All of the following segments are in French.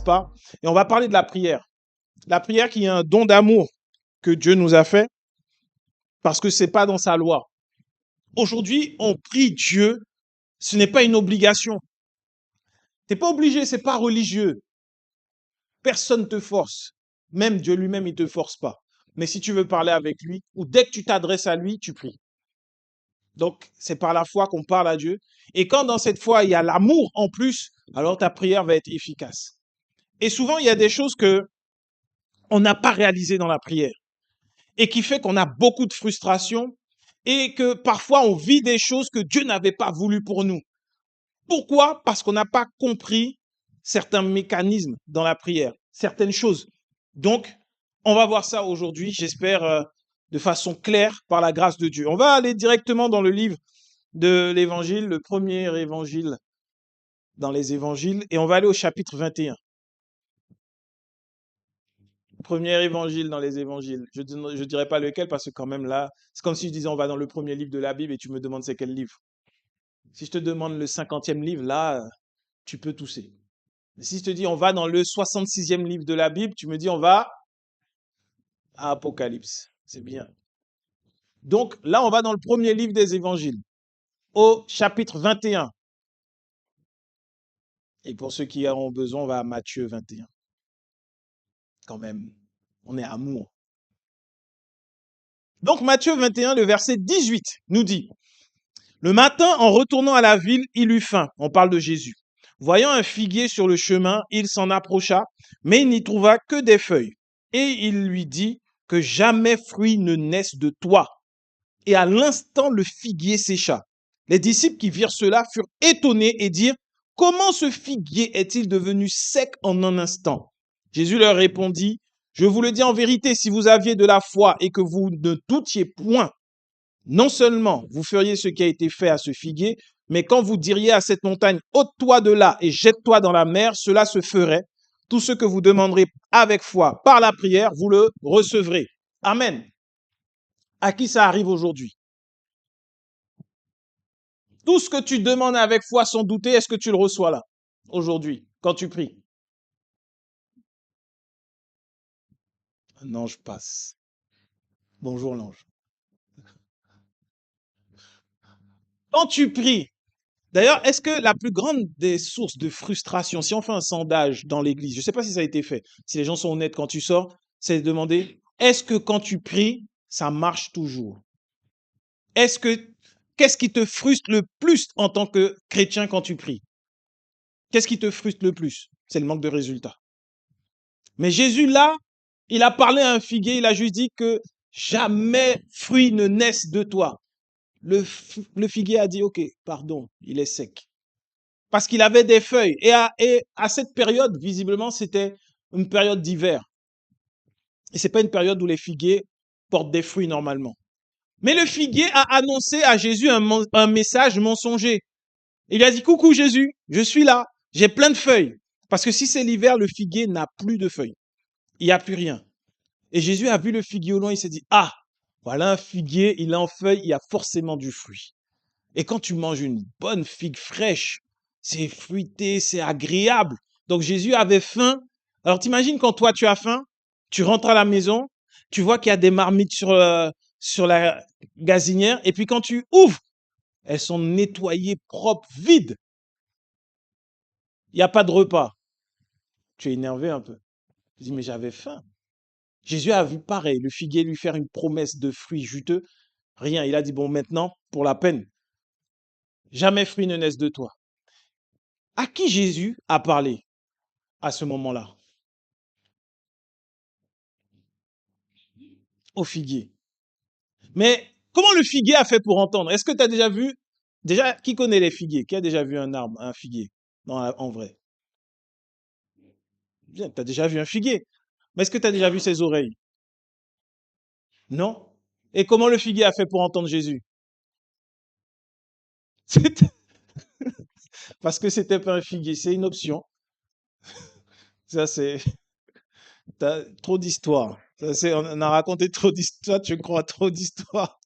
pas. Et on va parler de la prière. La prière qui est un don d'amour que Dieu nous a fait parce que c'est pas dans sa loi. Aujourd'hui, on prie Dieu, ce n'est pas une obligation. T'es pas obligé, c'est pas religieux. Personne te force. Même Dieu lui-même, il te force pas. Mais si tu veux parler avec lui, ou dès que tu t'adresses à lui, tu pries. Donc, c'est par la foi qu'on parle à Dieu. Et quand dans cette foi, il y a l'amour en plus, alors ta prière va être efficace. Et souvent, il y a des choses que on n'a pas réalisées dans la prière et qui fait qu'on a beaucoup de frustration et que parfois on vit des choses que Dieu n'avait pas voulu pour nous. Pourquoi? Parce qu'on n'a pas compris certains mécanismes dans la prière, certaines choses. Donc, on va voir ça aujourd'hui, j'espère, de façon claire par la grâce de Dieu. On va aller directement dans le livre de l'évangile, le premier évangile dans les évangiles, et on va aller au chapitre 21. Premier évangile dans les évangiles. Je ne dirais pas lequel parce que quand même là, c'est comme si je disais on va dans le premier livre de la Bible et tu me demandes c'est quel livre. Si je te demande le 50e livre, là, tu peux tousser. Mais si je te dis on va dans le 66e livre de la Bible, tu me dis on va à Apocalypse. C'est bien. Donc là, on va dans le premier livre des évangiles, au chapitre 21. Et pour ceux qui auront besoin, on va à Matthieu 21. Quand même, on est à amour. Donc Matthieu 21, le verset 18 nous dit, le matin, en retournant à la ville, il eut faim. On parle de Jésus. Voyant un figuier sur le chemin, il s'en approcha, mais il n'y trouva que des feuilles. Et il lui dit que jamais fruit ne naisse de toi. Et à l'instant, le figuier sécha. Les disciples qui virent cela furent étonnés et dirent, comment ce figuier est-il devenu sec en un instant? Jésus leur répondit, je vous le dis en vérité, si vous aviez de la foi et que vous ne doutiez point, non seulement vous feriez ce qui a été fait à ce figuier, mais quand vous diriez à cette montagne, ôte-toi de là et jette-toi dans la mer, cela se ferait. Tout ce que vous demanderez avec foi par la prière, vous le recevrez. Amen. À qui ça arrive aujourd'hui? Tout ce que tu demandes avec foi sans douter, est-ce que tu le reçois là, aujourd'hui, quand tu pries? Un ange passe. Bonjour l'ange. Quand tu pries, d'ailleurs, est-ce que la plus grande des sources de frustration, si on fait un sondage dans l'église, je ne sais pas si ça a été fait, si les gens sont honnêtes quand tu sors, c'est de demander, est-ce que quand tu pries, ça marche toujours? Qu'est-ce qui te frustre le plus en tant que chrétien quand tu pries? Qu'est-ce qui te frustre le plus? C'est le manque de résultats. Mais Jésus, là, il a parlé à un figuier, il a juste dit que jamais fruit ne naisse de toi. Le figuier a dit, OK, pardon, il est sec. Parce qu'il avait des feuilles. Et à cette période, visiblement, c'était une période d'hiver. Et c'est pas une période où les figuiers portent des fruits normalement. Mais le figuier a annoncé à Jésus un message mensonger. Il a dit, coucou Jésus, je suis là, j'ai plein de feuilles. Parce que si c'est l'hiver, le figuier n'a plus de feuilles. Il n'y a plus rien. Et Jésus a vu le figuier au loin, il s'est dit, ah, voilà un figuier, il est en feuille, il y a forcément du fruit. Et quand tu manges une bonne figue fraîche, c'est fruité, c'est agréable. Donc Jésus avait faim. Alors t'imagines quand toi tu as faim, tu rentres à la maison, tu vois qu'il y a des marmites sur la gazinière, et puis quand tu ouvres, elles sont nettoyées, propres, vides. Il n'y a pas de repas. Tu es énervé un peu. Tu dis, mais j'avais faim. Jésus a vu pareil, le figuier lui faire une promesse de fruits juteux. Rien. Il a dit, bon, maintenant, pour la peine, jamais fruit ne naisse de toi. À qui Jésus a parlé à ce moment-là? Au figuier. Mais comment le figuier a fait pour entendre? Est-ce que tu as déjà vu, déjà, qui connaît les figuiers? Qui a déjà vu un arbre, un figuier, en vrai? Bien, tu as déjà vu un figuier. Mais est-ce que tu as déjà vu ses oreilles? Non. Et comment le figuier a fait pour entendre Jésus? C'était- Parce que c'était pas un figuier, c'est une option. Ça, c'est, t'as trop d'histoires. Ça, on a raconté trop d'histoires, tu crois trop d'histoires.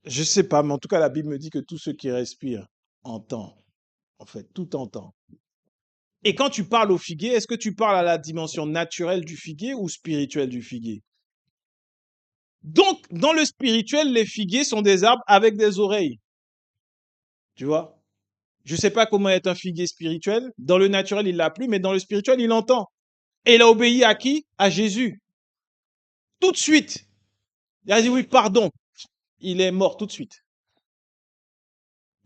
Je sais pas, mais en tout cas, la Bible me dit que tout ce qui respire entend. En fait, tout entend. Et quand tu parles au figuier, est-ce que tu parles à la dimension naturelle du figuier ou spirituelle du figuier? Donc, dans le spirituel, les figuiers sont des arbres avec des oreilles. Tu vois? Je sais pas comment est un figuier spirituel. Dans le naturel, il l'a plus, mais dans le spirituel, il entend. Et il a obéi à qui? À Jésus. Tout de suite. Il a dit oui, pardon. Il est mort tout de suite.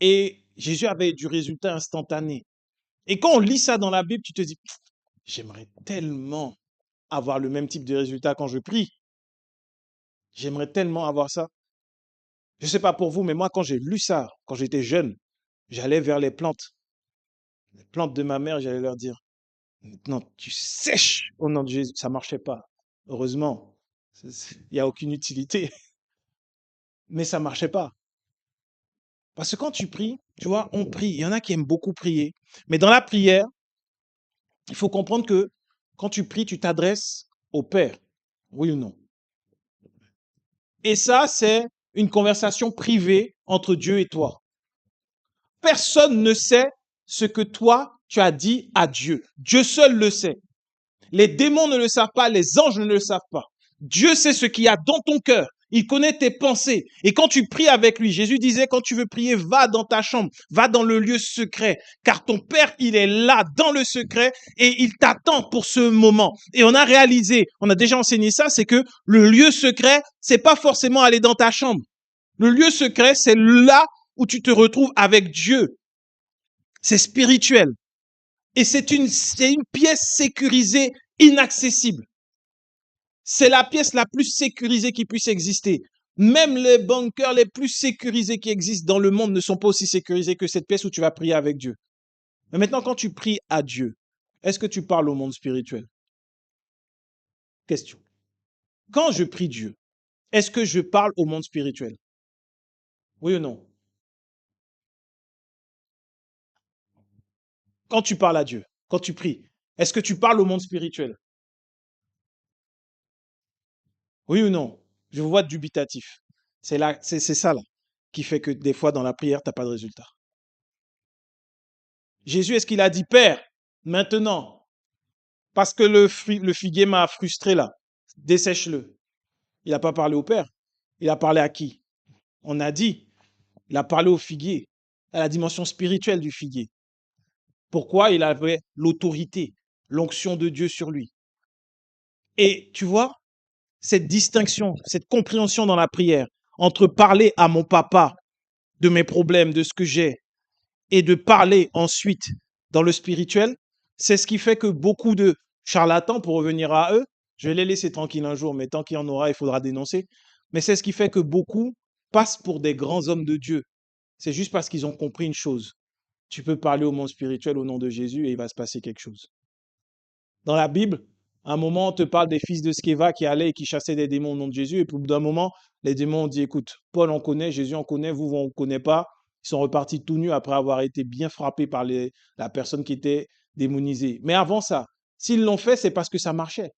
Et Jésus avait du résultat instantané. Et quand on lit ça dans la Bible, tu te dis, j'aimerais tellement avoir le même type de résultat quand je prie. J'aimerais tellement avoir ça. Je sais pas pour vous, mais moi, quand j'ai lu ça, quand j'étais jeune, j'allais vers les plantes de ma mère, j'allais leur dire, non, tu sèches au nom de Jésus. Ça marchait pas. Heureusement, il n'y a aucune utilité, mais ça marchait pas. Parce que quand tu pries, tu vois, on prie. Il y en a qui aiment beaucoup prier, mais dans la prière, il faut comprendre que quand tu pries, tu t'adresses au Père. Oui ou non? Et ça, c'est une conversation privée entre Dieu et toi. Personne ne sait ce que toi, tu as dit à Dieu. Dieu seul le sait. Les démons ne le savent pas, les anges ne le savent pas. Dieu sait ce qu'il y a dans ton cœur. Il connaît tes pensées. Et quand tu pries avec lui, Jésus disait, quand tu veux prier, va dans ta chambre, va dans le lieu secret, car ton Père, il est là, dans le secret, et il t'attend pour ce moment. Et on a réalisé, on a déjà enseigné ça, c'est que le lieu secret, c'est pas forcément aller dans ta chambre. Le lieu secret, c'est là où tu te retrouves avec Dieu. C'est spirituel. Et c'est une pièce sécurisée, inaccessible. C'est la pièce la plus sécurisée qui puisse exister. Même les bunkers les plus sécurisés qui existent dans le monde ne sont pas aussi sécurisés que cette pièce où tu vas prier avec Dieu. Mais maintenant, quand tu pries à Dieu, est-ce que tu parles au monde spirituel? Question. Quand je prie Dieu, est-ce que je parle au monde spirituel? Oui ou non? Quand tu parles à Dieu, quand tu pries, est-ce que tu parles au monde spirituel? Oui ou non? Je vous vois dubitatif. C'est là, c'est ça là qui fait que des fois dans la prière, tu n'as pas de résultat. Jésus, est-ce qu'il a dit, Père, maintenant, parce que le figuier m'a frustré là, dessèche-le. Il n'a pas parlé au Père. Il a parlé à qui? On a dit, il a parlé au figuier, à la dimension spirituelle du figuier. Pourquoi? Il avait l'autorité, l'onction de Dieu sur lui. Et tu vois, cette distinction, cette compréhension dans la prière entre parler à mon papa de mes problèmes, de ce que j'ai, et de parler ensuite dans le spirituel, c'est ce qui fait que beaucoup de charlatans, pour revenir à eux, je vais les laisser tranquilles un jour, mais tant qu'il y en aura, il faudra dénoncer. Mais c'est ce qui fait que beaucoup passent pour des grands hommes de Dieu. C'est juste parce qu'ils ont compris une chose. Tu peux parler au monde spirituel au nom de Jésus et il va se passer quelque chose. Dans la Bible, à un moment, on te parle des fils de Sceva qui allaient et qui chassaient des démons au nom de Jésus. Et puis, au bout d'un moment, les démons ont dit, écoute, Paul on connaît, Jésus on connaît, vous on ne connaît pas. Ils sont repartis tout nus après avoir été bien frappés par la personne qui était démonisée. Mais avant ça, s'ils l'ont fait, c'est parce que ça marchait.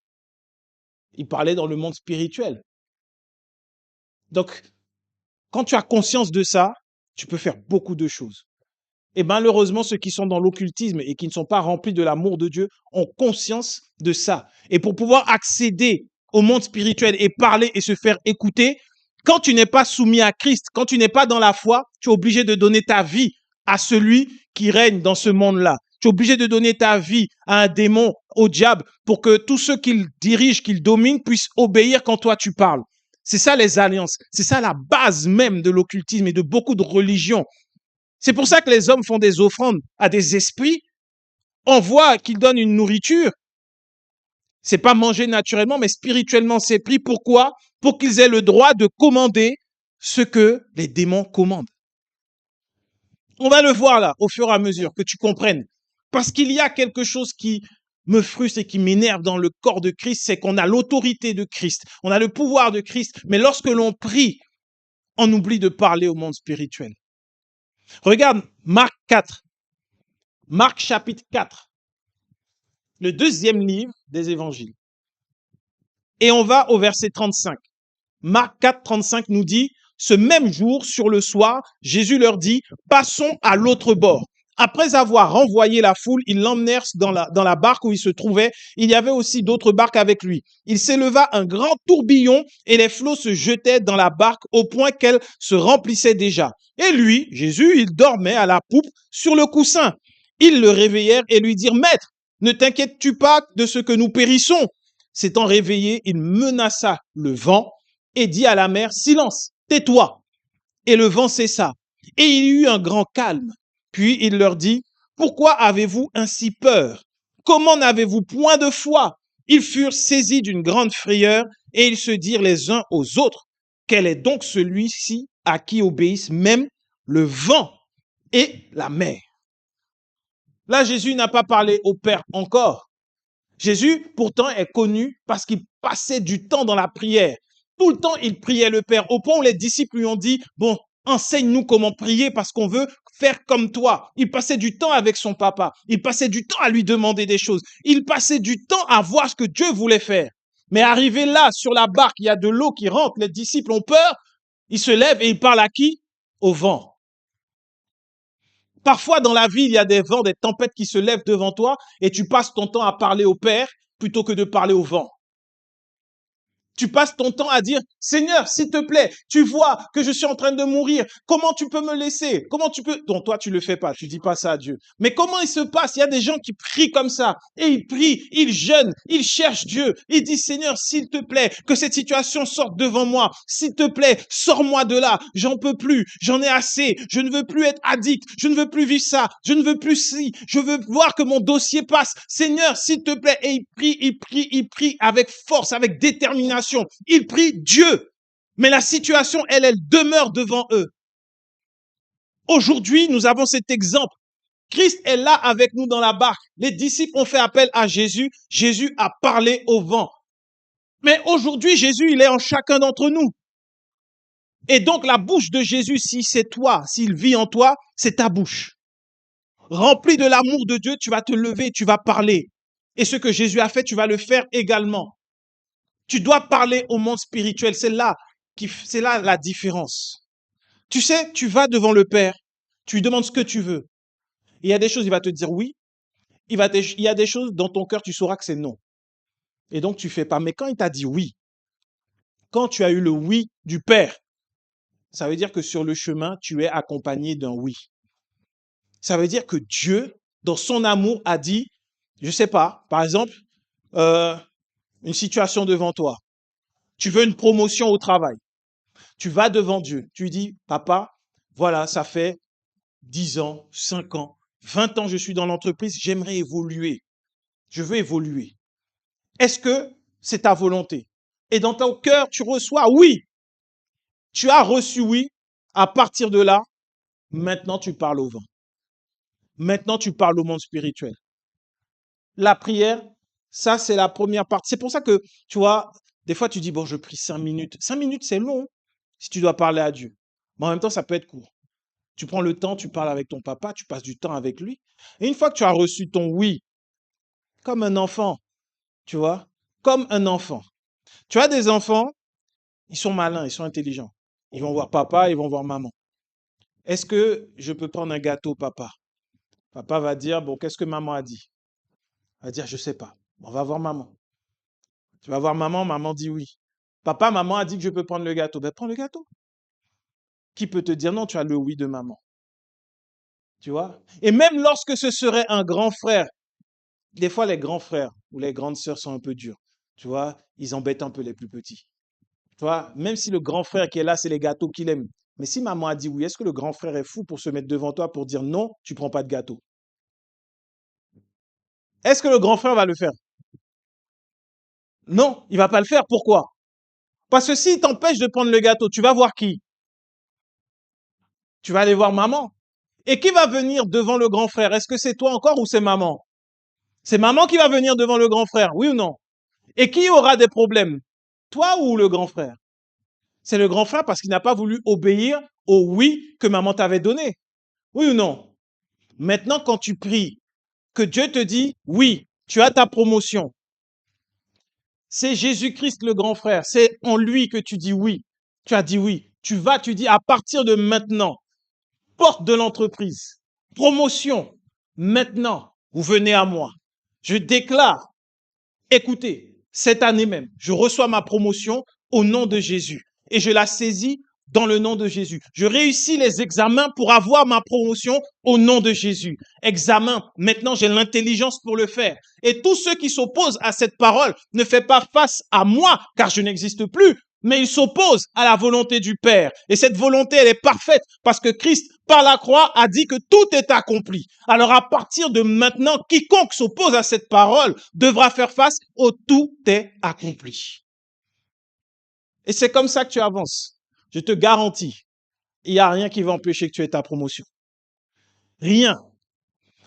Ils parlaient dans le monde spirituel. Donc, quand tu as conscience de ça, tu peux faire beaucoup de choses. Et malheureusement, ceux qui sont dans l'occultisme et qui ne sont pas remplis de l'amour de Dieu ont conscience de ça. Et pour pouvoir accéder au monde spirituel et parler et se faire écouter, quand tu n'es pas soumis à Christ, quand tu n'es pas dans la foi, tu es obligé de donner ta vie à celui qui règne dans ce monde-là. Tu es obligé de donner ta vie à un démon, au diable, pour que tous ceux qu'il dirige, qu'il domine, puissent obéir quand toi tu parles. C'est ça les alliances. C'est ça la base même de l'occultisme et de beaucoup de religions. C'est pour ça que les hommes font des offrandes à des esprits. On voit qu'ils donnent une nourriture. C'est pas manger naturellement, mais spirituellement, c'est pris. Pourquoi? Pour qu'ils aient le droit de commander ce que les démons commandent. On va le voir là, au fur et à mesure, que tu comprennes. Parce qu'il y a quelque chose qui me frustre et qui m'énerve dans le corps de Christ, c'est qu'on a l'autorité de Christ, on a le pouvoir de Christ, mais lorsque l'on prie, on oublie de parler au monde spirituel. Regarde Marc 4. Marc chapitre 4. Le deuxième livre des évangiles. Et on va au verset 35. Marc 4, 35 nous dit, Ce même jour, sur le soir, Jésus leur dit, passons à l'autre bord. Après avoir renvoyé la foule, ils l'emmenèrent dans la barque où il se trouvait. Il y avait aussi d'autres barques avec lui. Il s'éleva un grand tourbillon et les flots se jetaient dans la barque au point qu'elle se remplissait déjà. Et lui, Jésus, il dormait à la poupe sur le coussin. Ils le réveillèrent et lui dirent, Maître, ne t'inquiètes-tu pas de ce que nous périssons? S'étant réveillé, il menaça le vent et dit à la mer, Silence, tais-toi. Et le vent cessa. Et il y eut un grand calme. Puis il leur dit, pourquoi avez-vous ainsi peur? Comment n'avez-vous point de foi? Ils furent saisis d'une grande frayeur et ils se dirent les uns aux autres, quel est donc celui-ci à qui obéissent même le vent et la mer? Là, Jésus n'a pas parlé au Père encore. Jésus, pourtant, est connu parce qu'il passait du temps dans la prière. Tout le temps, il priait le Père, au point où les disciples lui ont dit, bon, enseigne-nous comment prier parce qu'on veut faire comme toi. Il passait du temps avec son papa. Il passait du temps à lui demander des choses. Il passait du temps à voir ce que Dieu voulait faire. Mais arrivé là, sur la barque, il y a de l'eau qui rentre, les disciples ont peur. Ils se lèvent et ils parlent à qui? Au vent. Parfois, dans la vie, il y a des vents, des tempêtes qui se lèvent devant toi et tu passes ton temps à parler au Père plutôt que de parler au vent. Tu passes ton temps à dire, Seigneur, s'il te plaît, tu vois que je suis en train de mourir. Comment tu peux me laisser? Comment tu peux? Donc toi, tu le fais pas. Tu dis pas ça à Dieu. Mais comment il se passe? Il y a des gens qui prient comme ça. Et ils prient, ils jeûnent, ils cherchent Dieu. Ils disent, Seigneur, s'il te plaît, que cette situation sorte devant moi. S'il te plaît, sors-moi de là. J'en peux plus. J'en ai assez. Je ne veux plus être addict. Je ne veux plus vivre ça. Je ne veux plus ci. Je veux voir que mon dossier passe. Seigneur, s'il te plaît. Et ils prient avec force, avec détermination. Ils prient Dieu, mais la situation, elle demeure devant eux. Aujourd'hui, nous avons cet exemple. Christ est là avec nous dans la barque. Les disciples ont fait appel à Jésus. Jésus a parlé au vent. Mais aujourd'hui, Jésus, il est en chacun d'entre nous. Et donc, la bouche de Jésus, si c'est toi, s'il vit en toi, c'est ta bouche. Rempli de l'amour de Dieu, tu vas te lever, tu vas parler. Et ce que Jésus a fait, tu vas le faire également. Tu dois parler au monde spirituel. C'est là la différence. Tu sais, tu vas devant le Père, tu lui demandes ce que tu veux. Il y a des choses, il va te dire oui. Il y a des choses dans ton cœur, tu sauras que c'est non. Et donc, tu fais pas. Mais quand il t'a dit oui, quand tu as eu le oui du Père, ça veut dire que sur le chemin, tu es accompagné d'un oui. Ça veut dire que Dieu, dans son amour, a dit, je sais pas, par exemple, une situation devant toi. Tu veux une promotion au travail. Tu vas devant Dieu. Tu lui dis, papa, voilà, ça fait 10 ans, 5 ans, 20 ans, je suis dans l'entreprise, j'aimerais évoluer. Je veux évoluer. Est-ce que c'est ta volonté? Et dans ton cœur, tu reçois oui. Tu as reçu oui. À partir de là, maintenant tu parles au vent. Maintenant tu parles au monde spirituel. La prière, ça c'est la première partie. C'est pour ça que, tu vois, des fois tu dis, bon, je prie 5 minutes. 5 minutes, c'est long si tu dois parler à Dieu. Mais en même temps, ça peut être court. Tu prends le temps, tu parles avec ton papa, tu passes du temps avec lui. Et une fois que tu as reçu ton oui, comme un enfant, tu vois, comme un enfant. Tu as des enfants, ils sont malins, ils sont intelligents. Ils vont voir papa, ils vont voir maman. Est-ce que je peux prendre un gâteau, papa? Papa va dire, bon, qu'est-ce que maman a dit? Elle va dire, je sais pas. On va voir maman. Tu vas voir maman, maman dit oui. Papa, maman a dit que je peux prendre le gâteau. Ben, prends le gâteau. Qui peut te dire non, tu as le oui de maman. Tu vois? Et même lorsque ce serait un grand frère, des fois les grands frères ou les grandes sœurs sont un peu durs. Tu vois? Ils embêtent un peu les plus petits. Tu vois? Même si le grand frère qui est là, c'est les gâteaux qu'il aime. Mais si maman a dit oui, est-ce que le grand frère est fou pour se mettre devant toi pour dire non, tu prends pas de gâteau? Est-ce que le grand frère va le faire? Non, il va pas le faire. Pourquoi? Parce que s'il t'empêche de prendre le gâteau, tu vas voir qui? Tu vas aller voir maman. Et qui va venir devant le grand frère? Est-ce que c'est toi encore ou c'est maman? C'est maman qui va venir devant le grand frère, oui ou non? Et qui aura des problèmes? Toi ou le grand frère? C'est le grand frère parce qu'il n'a pas voulu obéir au oui que maman t'avait donné. Oui ou non? Maintenant, quand tu pries, que Dieu te dit, oui, tu as ta promotion. C'est Jésus-Christ le grand frère. C'est en lui que tu dis oui. Tu as dit oui. tu dis à partir de maintenant, porte de l'entreprise, promotion, maintenant, vous venez à moi. Je déclare, écoutez, cette année même, je reçois ma promotion au nom de Jésus et je la saisis dans le nom de Jésus. Je réussis les examens pour avoir ma promotion au nom de Jésus. Examen, maintenant j'ai l'intelligence pour le faire. Et tous ceux qui s'opposent à cette parole ne font pas face à moi, car je n'existe plus, mais ils s'opposent à la volonté du Père. Et cette volonté, elle est parfaite, parce que Christ, par la croix, a dit que tout est accompli. Alors à partir de maintenant, quiconque s'oppose à cette parole devra faire face au tout est accompli. Et c'est comme ça que tu avances. Je te garantis, il n'y a rien qui va empêcher que tu aies ta promotion. Rien.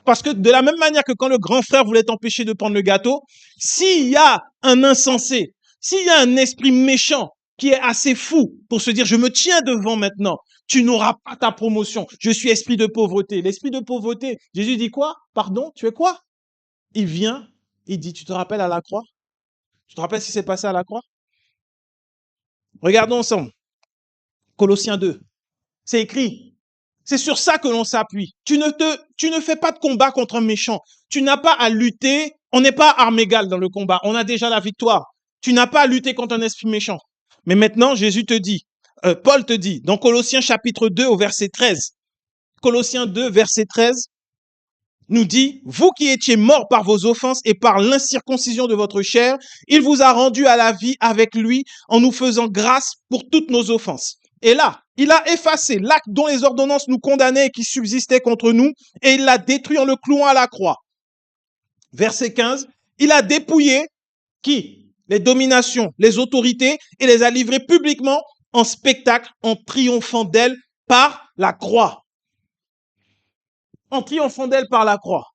Parce que de la même manière que quand le grand frère voulait t'empêcher de prendre le gâteau, s'il y a un insensé, s'il y a un esprit méchant qui est assez fou pour se dire « je me tiens devant maintenant », tu n'auras pas ta promotion. Je suis esprit de pauvreté. L'esprit de pauvreté, Jésus dit quoi? Pardon, tu es quoi? Il vient, il dit, tu te rappelles à la croix? Tu te rappelles ce qui s'est passé à la croix? Regardons ensemble. Colossiens 2. C'est écrit. C'est sur ça que l'on s'appuie. Tu ne fais pas de combat contre un méchant. Tu n'as pas à lutter. On n'est pas armes égales dans le combat. On a déjà la victoire. Tu n'as pas à lutter contre un esprit méchant. Mais maintenant, Jésus te dit, Paul te dit, dans Colossiens chapitre 2 au verset 13, Colossiens 2 verset 13, nous dit, vous qui étiez morts par vos offenses et par l'incirconcision de votre chair, il vous a rendus à la vie avec lui en nous faisant grâce pour toutes nos offenses. Et là, il a effacé l'acte dont les ordonnances nous condamnaient et qui subsistait contre nous, et il l'a détruit en le clouant à la croix. Verset 15, il a dépouillé qui? Les dominations, les autorités, et les a livrées publiquement en spectacle, en triomphant d'elles par la croix. En triomphant d'elles par la croix.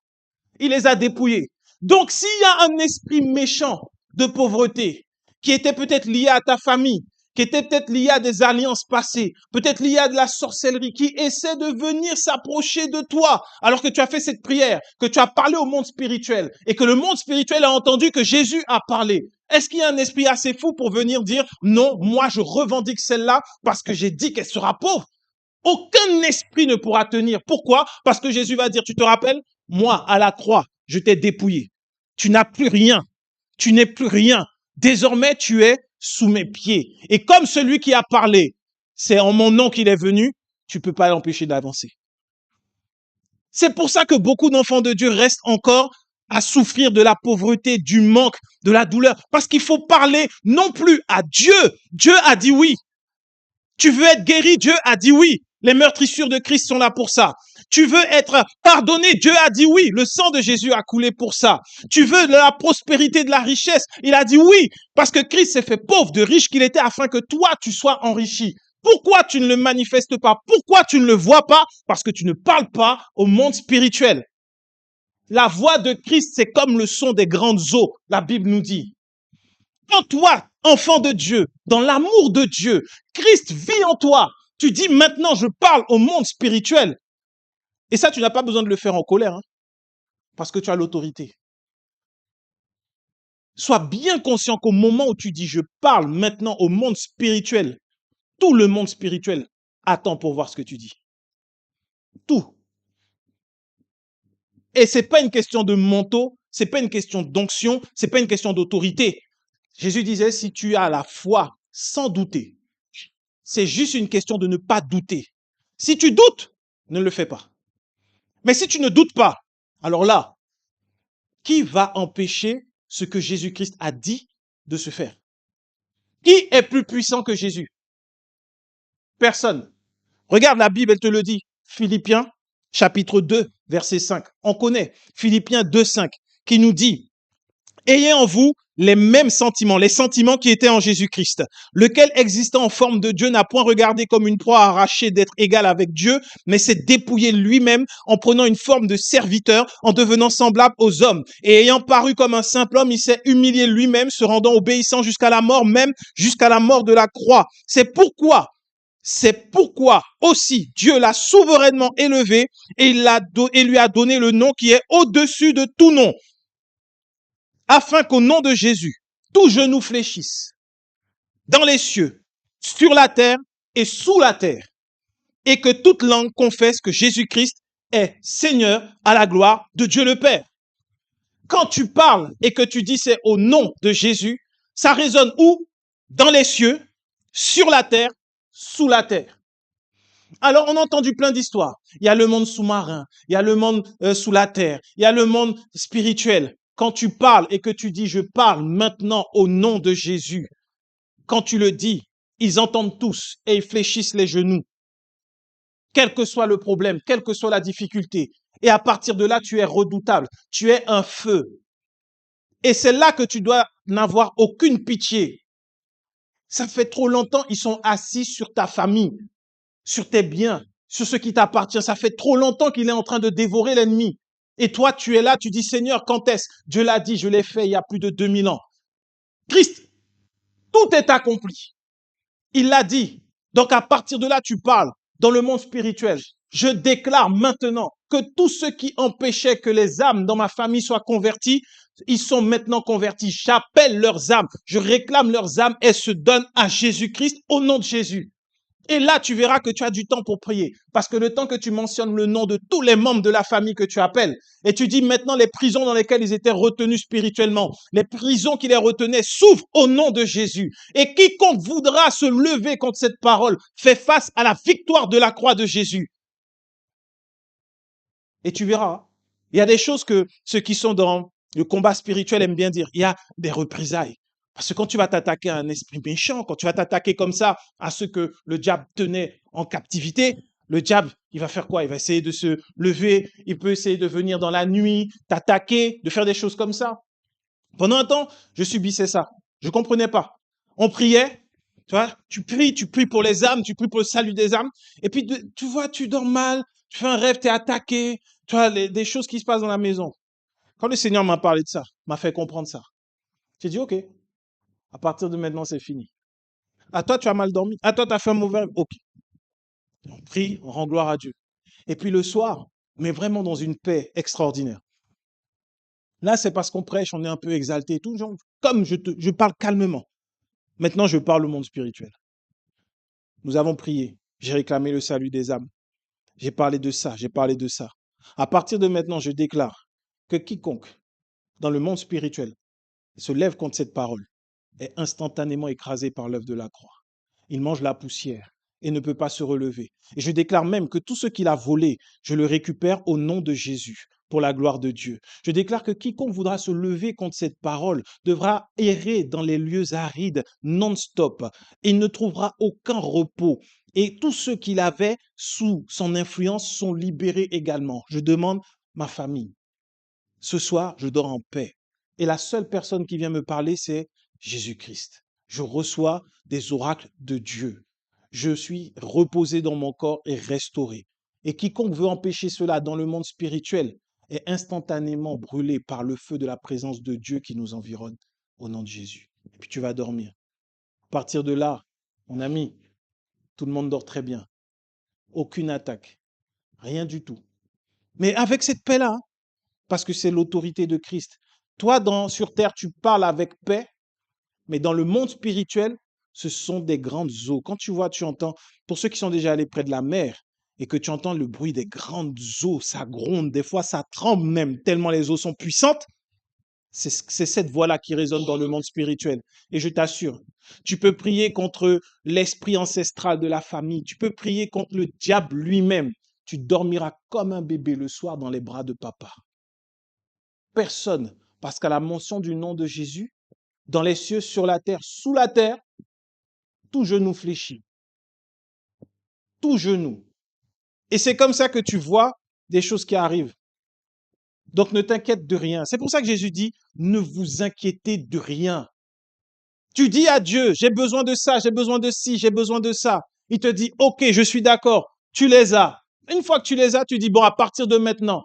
Il les a dépouillées. Donc, s'il y a un esprit méchant de pauvreté, qui était peut-être lié à ta famille, qui était peut-être lié à des alliances passées, peut-être lié à de la sorcellerie, qui essaie de venir s'approcher de toi, alors que tu as fait cette prière, que tu as parlé au monde spirituel, et que le monde spirituel a entendu que Jésus a parlé. Est-ce qu'il y a un esprit assez fou pour venir dire, non, moi je revendique celle-là parce que j'ai dit qu'elle sera pauvre? Aucun esprit ne pourra tenir. Pourquoi? Parce que Jésus va dire, tu te rappelles? Moi, à la croix, je t'ai dépouillé. Tu n'as plus rien. Tu n'es plus rien. Désormais, tu es sous mes pieds. Et comme celui qui a parlé, c'est en mon nom qu'il est venu, tu ne peux pas l'empêcher d'avancer. C'est pour ça que beaucoup d'enfants de Dieu restent encore à souffrir de la pauvreté, du manque, de la douleur. Parce qu'il faut parler non plus à Dieu. Dieu a dit oui. Tu veux être guéri, Dieu a dit oui. Les meurtrissures de Christ sont là pour ça. Tu veux être pardonné, Dieu a dit oui. Le sang de Jésus a coulé pour ça. Tu veux de la prospérité, de la richesse, il a dit oui. Parce que Christ s'est fait pauvre de riche qu'il était afin que toi, tu sois enrichi. Pourquoi tu ne le manifestes pas? Pourquoi tu ne le vois pas? Parce que tu ne parles pas au monde spirituel. La voix de Christ, c'est comme le son des grandes eaux, la Bible nous dit. Quand toi, enfant de Dieu, dans l'amour de Dieu, Christ vit en toi, tu dis maintenant je parle au monde spirituel. Et ça, tu n'as pas besoin de le faire en colère, hein, parce que tu as l'autorité. Sois bien conscient qu'au moment où tu dis je parle maintenant au monde spirituel, tout le monde spirituel attend pour voir ce que tu dis. Tout. Et c'est pas une question de manteau, c'est pas une question d'onction, c'est pas une question d'autorité. Jésus disait, si tu as la foi sans douter, c'est juste une question de ne pas douter. Si tu doutes, ne le fais pas. Mais si tu ne doutes pas, alors là, qui va empêcher ce que Jésus-Christ a dit de se faire? Qui est plus puissant que Jésus? Personne. Regarde la Bible, elle te le dit. Philippiens, chapitre 2, verset 5. On connaît Philippiens 2, 5, qui nous dit « Ayez en vous les mêmes sentiments, les sentiments qui étaient en Jésus-Christ, lequel existant en forme de Dieu n'a point regardé comme une proie arrachée d'être égal avec Dieu, mais s'est dépouillé lui-même en prenant une forme de serviteur, en devenant semblable aux hommes. Et ayant paru comme un simple homme, il s'est humilié lui-même, se rendant obéissant jusqu'à la mort, même jusqu'à la mort de la croix. C'est pourquoi aussi Dieu l'a souverainement élevé et lui a donné le nom qui est au-dessus de tout nom, afin qu'au nom de Jésus, tout genou fléchisse, dans les cieux, sur la terre et sous la terre, et que toute langue confesse que Jésus-Christ est Seigneur à la gloire de Dieu le Père. Quand tu parles et que tu dis c'est au nom de Jésus, ça résonne où? Dans les cieux, sur la terre, sous la terre. Alors, on a entendu plein d'histoires. Il y a le monde sous-marin, il y a le monde sous la terre, il y a le monde spirituel. Quand tu parles et que tu dis je parle maintenant au nom de Jésus, quand tu le dis, ils entendent tous et ils fléchissent les genoux. Quel que soit le problème, quelle que soit la difficulté. Et à partir de là, tu es redoutable. Tu es un feu. Et c'est là que tu dois n'avoir aucune pitié. Ça fait trop longtemps, ils sont assis sur ta famille, sur tes biens, sur ce qui t'appartient. Ça fait trop longtemps qu'il est en train de dévorer l'ennemi. Et toi, tu es là, tu dis, Seigneur, quand est-ce? Dieu l'a dit, je l'ai fait il y a plus de 2000 ans. Christ, tout est accompli. Il l'a dit. Donc à partir de là, tu parles dans le monde spirituel. Je déclare maintenant que tous ceux qui empêchaient que les âmes dans ma famille soient converties, ils sont maintenant convertis. J'appelle leurs âmes, je réclame leurs âmes et se donnent à Jésus-Christ au nom de Jésus. Et là, tu verras que tu as du temps pour prier. Parce que le temps que tu mentionnes le nom de tous les membres de la famille que tu appelles, et tu dis maintenant les prisons dans lesquelles ils étaient retenus spirituellement, les prisons qui les retenaient s'ouvrent au nom de Jésus. Et quiconque voudra se lever contre cette parole fait face à la victoire de la croix de Jésus. Et tu verras, il y a des choses que ceux qui sont dans le combat spirituel aiment bien dire. Il y a des représailles. Parce que quand tu vas t'attaquer à un esprit méchant, quand tu vas t'attaquer comme ça à ceux que le diable tenait en captivité, le diable, il va faire quoi? Il va essayer de se lever, il peut essayer de venir dans la nuit, t'attaquer, de faire des choses comme ça. Pendant un temps, je subissais ça. Je ne comprenais pas. On priait, tu vois, tu pries pour les âmes, tu pries pour le salut des âmes, et puis tu vois, tu dors mal, tu fais un rêve, tu es attaqué, tu vois, des choses qui se passent dans la maison. Quand le Seigneur m'a parlé de ça, m'a fait comprendre ça, j'ai dit, OK, à partir de maintenant, c'est fini. À toi, tu as mal dormi. À toi, tu as fait un mauvais rêve. OK. On prie, on rend gloire à Dieu. Et puis le soir, mais vraiment dans une paix extraordinaire. Là, c'est parce qu'on prêche, on est un peu exalté et tout. Genre, comme je parle calmement. Maintenant, je parle au monde spirituel. Nous avons prié. J'ai réclamé le salut des âmes. J'ai parlé de ça, j'ai parlé de ça. À partir de maintenant, je déclare que quiconque dans le monde spirituel se lève contre cette parole est instantanément écrasé par l'œuvre de la croix. Il mange la poussière et ne peut pas se relever. Et je déclare même que tout ce qu'il a volé, je le récupère au nom de Jésus, pour la gloire de Dieu. Je déclare que quiconque voudra se lever contre cette parole devra errer dans les lieux arides non-stop. Il ne trouvera aucun repos. Et tous ceux qu'il avait sous son influence sont libérés également. Je demande ma famille. Ce soir, je dors en paix. Et la seule personne qui vient me parler, c'est Jésus-Christ. Je reçois des oracles de Dieu. Je suis reposé dans mon corps et restauré. Et quiconque veut empêcher cela dans le monde spirituel est instantanément brûlé par le feu de la présence de Dieu qui nous environne au nom de Jésus. Et puis tu vas dormir. À partir de là, mon ami, tout le monde dort très bien. Aucune attaque. Rien du tout. Mais avec cette paix-là, hein, parce que c'est l'autorité de Christ. Toi, sur terre, tu parles avec paix, mais dans le monde spirituel, ce sont des grandes eaux. Quand tu vois, tu entends, pour ceux qui sont déjà allés près de la mer, et que tu entends le bruit des grandes eaux, ça gronde, des fois ça tremble même, tellement les eaux sont puissantes, c'est cette voix-là qui résonne dans le monde spirituel. Et je t'assure, tu peux prier contre l'esprit ancestral de la famille, tu peux prier contre le diable lui-même, tu dormiras comme un bébé le soir dans les bras de papa. Personne, parce qu'à la mention du nom de Jésus, dans les cieux, sur la terre, sous la terre, tout genou fléchit. Tout genou. Et c'est comme ça que tu vois des choses qui arrivent. Donc ne t'inquiète de rien. C'est pour ça que Jésus dit, ne vous inquiétez de rien. Tu dis à Dieu, j'ai besoin de ça, j'ai besoin de ci, j'ai besoin de ça. Il te dit, OK, je suis d'accord, tu les as. Une fois que tu les as, tu dis, bon, à partir de maintenant,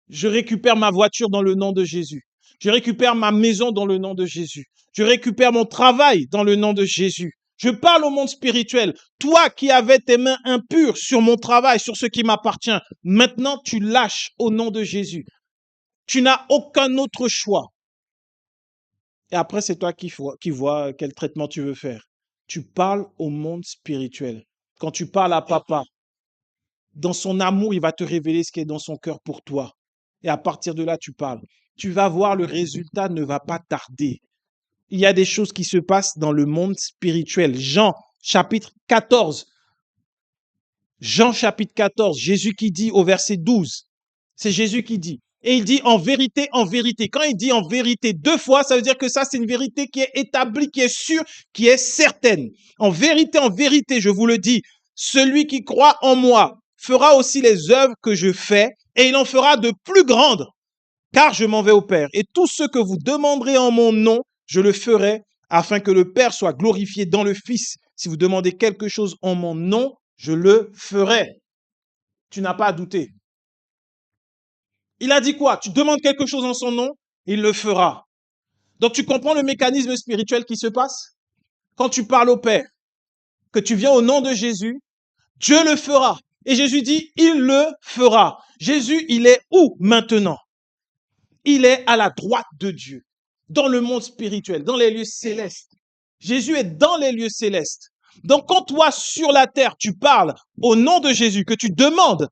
je récupère ma voiture dans le nom de Jésus. Je récupère ma maison dans le nom de Jésus. Je récupère mon travail dans le nom de Jésus. Je parle au monde spirituel. Toi qui avais tes mains impures sur mon travail, sur ce qui m'appartient, maintenant tu lâches au nom de Jésus. Tu n'as aucun autre choix. Et après, c'est toi qui vois quel traitement tu veux faire. tu parles au monde spirituel. Quand tu parles à papa, dans son amour, il va te révéler ce qui est dans son cœur pour toi. Et à partir de là, tu parles. Tu vas voir, le résultat ne va pas tarder. Il y a des choses qui se passent dans le monde spirituel. Chapitre 14. Jean chapitre 14, Jésus qui dit au verset 12. C'est Jésus qui dit. Et il dit en vérité, en vérité. Quand il dit en vérité 2 fois, ça veut dire que ça, c'est une vérité qui est établie, qui est sûre, qui est certaine. En vérité, je vous le dis, celui qui croit en moi fera aussi les œuvres que je fais, et il en fera de plus grandes, car je m'en vais au Père. Et tout ce que vous demanderez en mon nom, je le ferai, afin que le Père soit glorifié dans le Fils. Si vous demandez quelque chose en mon nom, je le ferai. Tu n'as pas à douter. Il a dit quoi? Tu demandes quelque chose en son nom, il le fera. Donc tu comprends le mécanisme spirituel qui se passe? Quand tu parles au Père, que tu viens au nom de Jésus, Dieu le fera. Et Jésus dit, il le fera. Jésus, il est où maintenant? Il est à la droite de Dieu, dans le monde spirituel, dans les lieux célestes. Jésus est dans les lieux célestes. Donc quand toi, sur la terre, tu parles au nom de Jésus, que tu demandes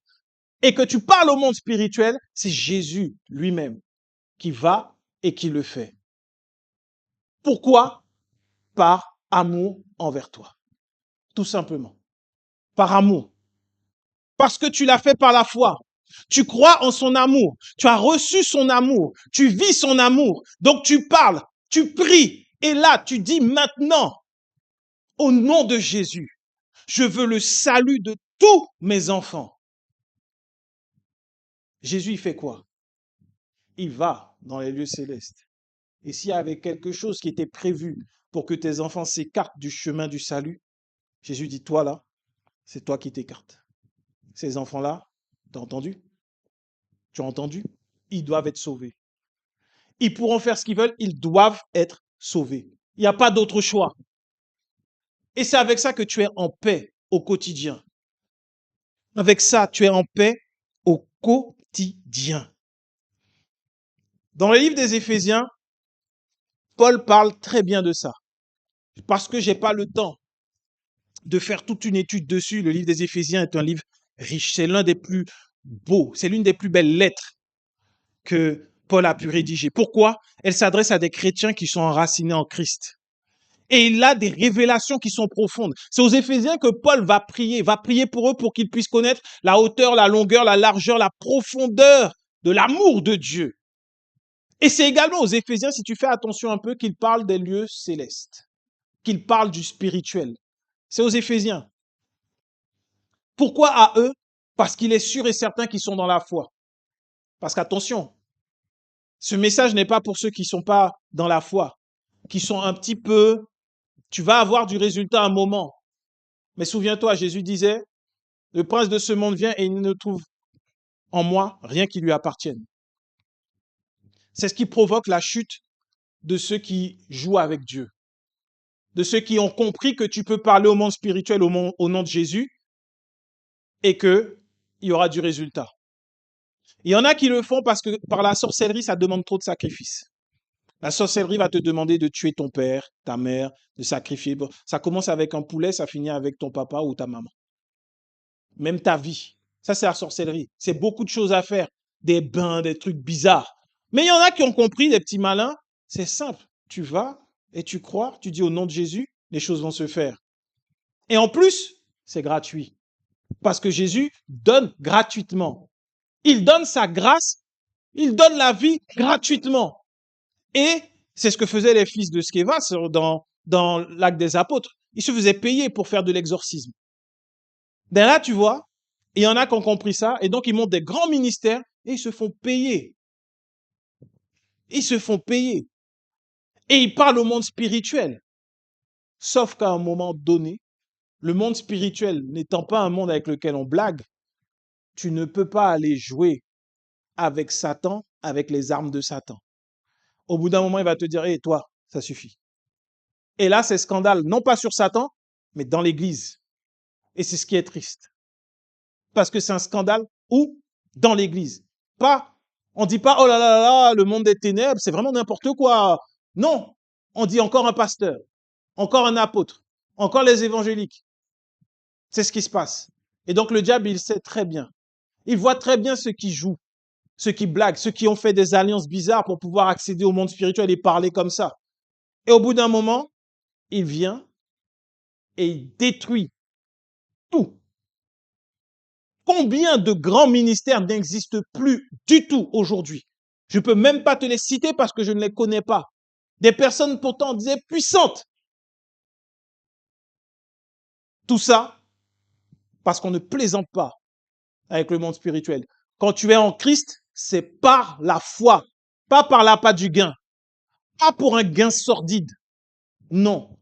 et que tu parles au monde spirituel, c'est Jésus lui-même qui va et qui le fait. Pourquoi? Par amour envers toi. Tout simplement. Par amour. Parce que tu l'as fait par la foi. Tu crois en son amour. Tu as reçu son amour. Tu vis son amour. Donc tu parles, tu pries. Et là, tu dis maintenant, au nom de Jésus, je veux le salut de tous mes enfants. Jésus, il fait quoi? Il va dans les lieux célestes. Et s'il y avait quelque chose qui était prévu pour que tes enfants s'écartent du chemin du salut, Jésus dit, toi là, c'est toi qui t'écartes. Ces enfants-là, t'as entendu? Tu as entendu? Ils doivent être sauvés. Ils pourront faire ce qu'ils veulent, ils doivent être sauvés. Il n'y a pas d'autre choix. Et c'est avec ça que tu es en paix au quotidien. Avec ça, tu es en paix au quotidien. Dans le livre des Éphésiens, Paul parle très bien de ça. Parce que je n'ai pas le temps de faire toute une étude dessus. Le livre des Éphésiens est un livre riche. C'est l'un des plus beaux, c'est l'une des plus belles lettres que Paul a pu rédiger. Pourquoi? Elle s'adresse à des chrétiens qui sont enracinés en Christ. Et il a des révélations qui sont profondes. C'est aux Éphésiens que Paul va prier pour eux pour qu'ils puissent connaître la hauteur, la longueur, la largeur, la profondeur de l'amour de Dieu. Et c'est également aux Éphésiens, si tu fais attention un peu, qu'il parle des lieux célestes, qu'il parle du spirituel. C'est aux Éphésiens. Pourquoi à eux? Parce qu'il est sûr et certain qu'ils sont dans la foi. Parce qu'attention, ce message n'est pas pour ceux qui ne sont pas dans la foi, qui sont un petit peu, tu vas avoir du résultat à un moment. Mais souviens-toi, Jésus disait, le prince de ce monde vient et il ne trouve en moi rien qui lui appartienne. C'est ce qui provoque la chute de ceux qui jouent avec Dieu, de ceux qui ont compris que tu peux parler au monde spirituel au nom de Jésus et qu'il y aura du résultat. Il y en a qui le font parce que par la sorcellerie, ça demande trop de sacrifices. La sorcellerie va te demander de tuer ton père, ta mère, de sacrifier. Ça commence avec un poulet, ça finit avec ton papa ou ta maman. Même ta vie. Ça, c'est la sorcellerie. C'est beaucoup de choses à faire. Des bains, des trucs bizarres. Mais il y en a qui ont compris, des petits malins. C'est simple. Tu vas et tu crois, tu dis au nom de Jésus, les choses vont se faire. Et en plus, c'est gratuit. Parce que Jésus donne gratuitement. Il donne sa grâce, il donne la vie gratuitement. Et c'est ce que faisaient les fils de Sceva dans l'Acte des Apôtres. Ils se faisaient payer pour faire de l'exorcisme. Ben là, tu vois, il y en a qui ont compris ça, et donc ils montent des grands ministères et ils se font payer. Ils se font payer. Et ils parlent au monde spirituel. Sauf qu'à un moment donné, le monde spirituel n'étant pas un monde avec lequel on blague, tu ne peux pas aller jouer avec Satan, avec les armes de Satan. Au bout d'un moment, il va te dire, hé, toi, ça suffit. Et là, c'est scandale, non pas sur Satan, mais dans l'Église. Et c'est ce qui est triste. Parce que c'est un scandale où? Dans l'Église. Pas, on dit pas, oh là là là, le monde des ténèbres, c'est vraiment n'importe quoi. Non, on dit encore un pasteur, encore un apôtre, Encore les évangéliques. C'est ce qui se passe. Et donc le diable, il sait très bien. Il voit très bien ceux qui jouent, ceux qui blaguent, ceux qui ont fait des alliances bizarres pour pouvoir accéder au monde spirituel et parler comme ça. Et au bout d'un moment, il vient et il détruit tout. Combien de grands ministères n'existent plus du tout aujourd'hui? Je ne peux même pas te les citer parce que je ne les connais pas. Des personnes pourtant, on disait, puissantes. Tout ça parce qu'on ne plaisante pas avec le monde spirituel. Quand tu es en Christ, c'est par la foi, pas par l'appât du gain, pas pour un gain sordide. Non,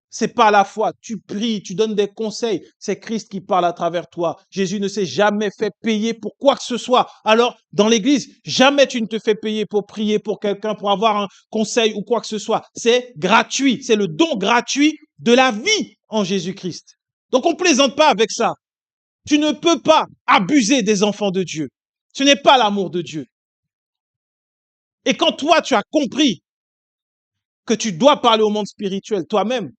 c'est par la foi. Tu pries, tu donnes des conseils. C'est Christ qui parle à travers toi. Jésus ne s'est jamais fait payer pour quoi que ce soit. Alors, dans l'église, jamais tu ne te fais payer pour prier pour quelqu'un, pour avoir un conseil ou quoi que ce soit. C'est gratuit. C'est le don gratuit de la vie en Jésus-Christ. Donc, on plaisante pas avec ça. Tu ne peux pas abuser des enfants de Dieu. Ce n'est pas l'amour de Dieu. Et quand toi, tu as compris que tu dois parler au monde spirituel toi-même,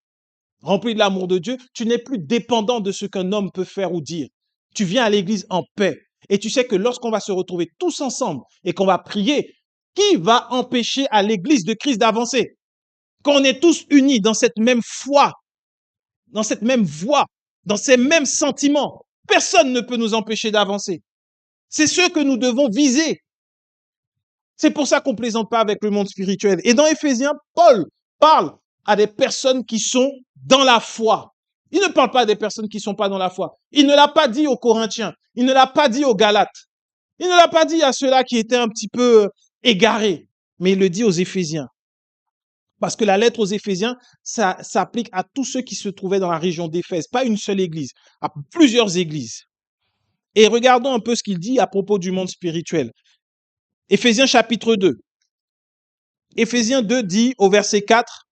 rempli de l'amour de Dieu, tu n'es plus dépendant de ce qu'un homme peut faire ou dire. Tu viens à l'église en paix. Et tu sais que lorsqu'on va se retrouver tous ensemble et qu'on va prier, qui va empêcher à l'église de Christ d'avancer? Quand on est tous unis dans cette même foi, dans cette même voie, dans ces mêmes sentiments, personne ne peut nous empêcher d'avancer. C'est ce que nous devons viser. C'est pour ça qu'on ne plaisante pas avec le monde spirituel. Et dans Éphésiens, Paul parle à des personnes qui sont dans la foi. Il ne parle pas à des personnes qui ne sont pas dans la foi. Il ne l'a pas dit aux Corinthiens. Il ne l'a pas dit aux Galates. Il ne l'a pas dit à ceux-là qui étaient un petit peu égarés. Mais il le dit aux Éphésiens. Parce que la lettre aux Éphésiens, ça s'applique à tous ceux qui se trouvaient dans la région d'Éphèse. Pas une seule église, à plusieurs églises. Et regardons un peu ce qu'il dit à propos du monde spirituel. Éphésiens chapitre 2. Éphésiens 2 dit au verset 4,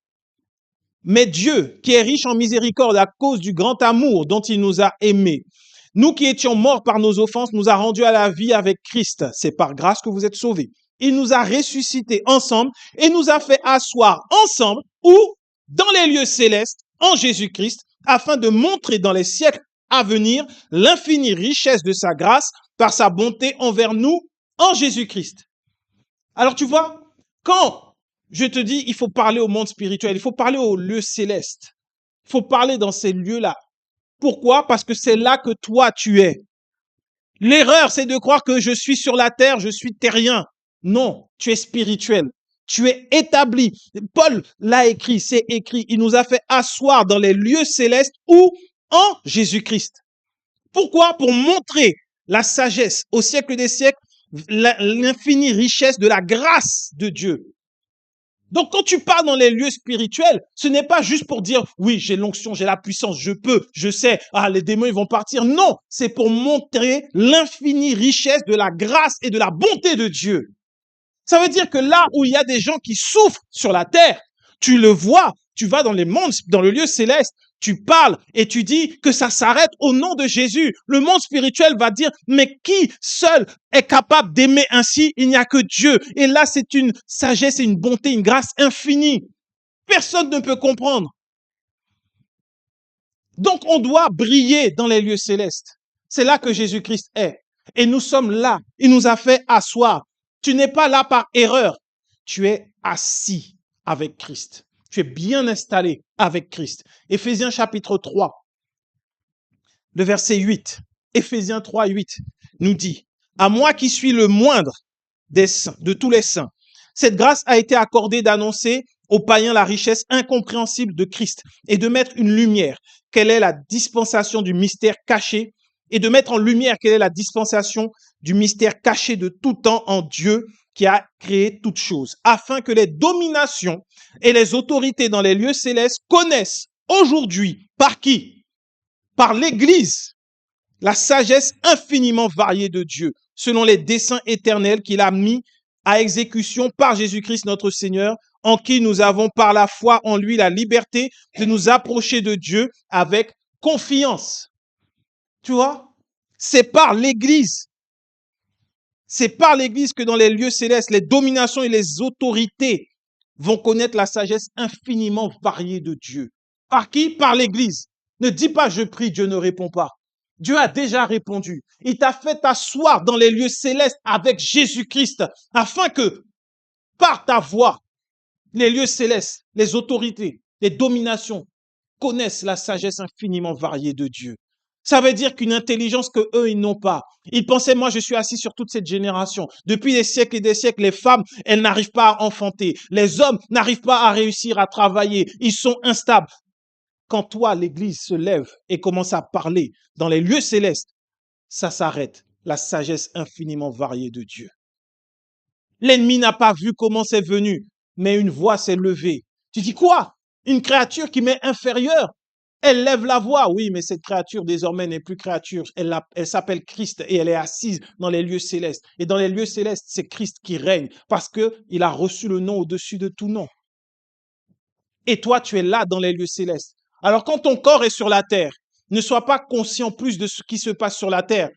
« Mais Dieu, qui est riche en miséricorde à cause du grand amour dont il nous a aimés, nous qui étions morts par nos offenses, nous a rendus à la vie avec Christ. C'est par grâce que vous êtes sauvés. Il nous a ressuscités ensemble et nous a fait asseoir ensemble ou dans les lieux célestes en Jésus-Christ, afin de montrer dans les siècles à venir l'infinie richesse de sa grâce par sa bonté envers nous en Jésus-Christ. » Alors tu vois, quand je te dis il faut parler au monde spirituel, il faut parler aux lieux célestes, il faut parler dans ces lieux-là. Pourquoi? Parce que c'est là que toi tu es. L'erreur, c'est de croire que je suis sur la terre, je suis terrien. Non, tu es spirituel. Tu es établi. Paul l'a écrit, c'est écrit. Il nous a fait asseoir dans les lieux célestes ou en Jésus-Christ. Pourquoi? Pour montrer la sagesse au siècle des siècles, l'infinie richesse de la grâce de Dieu. Donc, quand tu pars dans les lieux spirituels, ce n'est pas juste pour dire, oui, j'ai l'onction, j'ai la puissance, je peux, je sais, les démons, ils vont partir. Non, c'est pour montrer l'infinie richesse de la grâce et de la bonté de Dieu. Ça veut dire que là où il y a des gens qui souffrent sur la terre, tu le vois, tu vas dans les mondes, dans le lieu céleste, tu parles et tu dis que ça s'arrête au nom de Jésus. Le monde spirituel va dire, mais qui seul est capable d'aimer ainsi? Il n'y a que Dieu. Et là, c'est une sagesse et une bonté, une grâce infinie. Personne ne peut comprendre. Donc, on doit briller dans les lieux célestes. C'est là que Jésus-Christ est. Et nous sommes là. Il nous a fait asseoir. Tu n'es pas là par erreur. Tu es assis avec Christ. Tu es bien installé avec Christ. Éphésiens chapitre 3, le verset 8. Éphésiens 3, 8 nous dit, « À moi qui suis le moindre des saints, de tous les saints, cette grâce a été accordée d'annoncer aux païens la richesse incompréhensible de Christ et de mettre une lumière, quelle est la dispensation du mystère caché, et de mettre en lumière quelle est la dispensation du mystère caché de tout temps en Dieu qui a créé toutes choses, afin que les dominations et les autorités dans les lieux célestes connaissent aujourd'hui, par qui? Par l'Église, la sagesse infiniment variée de Dieu, selon les desseins éternels qu'il a mis à exécution par Jésus-Christ notre Seigneur, en qui nous avons par la foi en lui la liberté de nous approcher de Dieu avec confiance. Tu vois? C'est par l'Église. C'est par l'Église que dans les lieux célestes, les dominations et les autorités vont connaître la sagesse infiniment variée de Dieu. Par qui? Par l'Église. Ne dis pas je prie, Dieu ne répond pas. Dieu a déjà répondu. Il t'a fait t'asseoir dans les lieux célestes avec Jésus-Christ afin que par ta voix, les lieux célestes, les autorités, les dominations connaissent la sagesse infiniment variée de Dieu. Ça veut dire qu'une intelligence que eux, ils n'ont pas. Ils pensaient, moi, je suis assis sur toute cette génération. Depuis des siècles et des siècles, les femmes, elles n'arrivent pas à enfanter. Les hommes n'arrivent pas à réussir à travailler. Ils sont instables. Quand toi, l'Église se lève et commence à parler dans les lieux célestes, ça s'arrête. La sagesse infiniment variée de Dieu. L'ennemi n'a pas vu comment c'est venu, mais une voix s'est levée. Tu dis quoi? Une créature qui m'est inférieure? Elle lève la voix. Oui, mais cette créature désormais n'est plus créature. Elle s'appelle Christ et elle est assise dans les lieux célestes. Et dans les lieux célestes, c'est Christ qui règne parce qu'il a reçu le nom au-dessus de tout nom. Et toi, tu es là dans les lieux célestes. Alors quand ton corps est sur la terre, ne sois pas conscient plus de ce qui se passe sur la terre.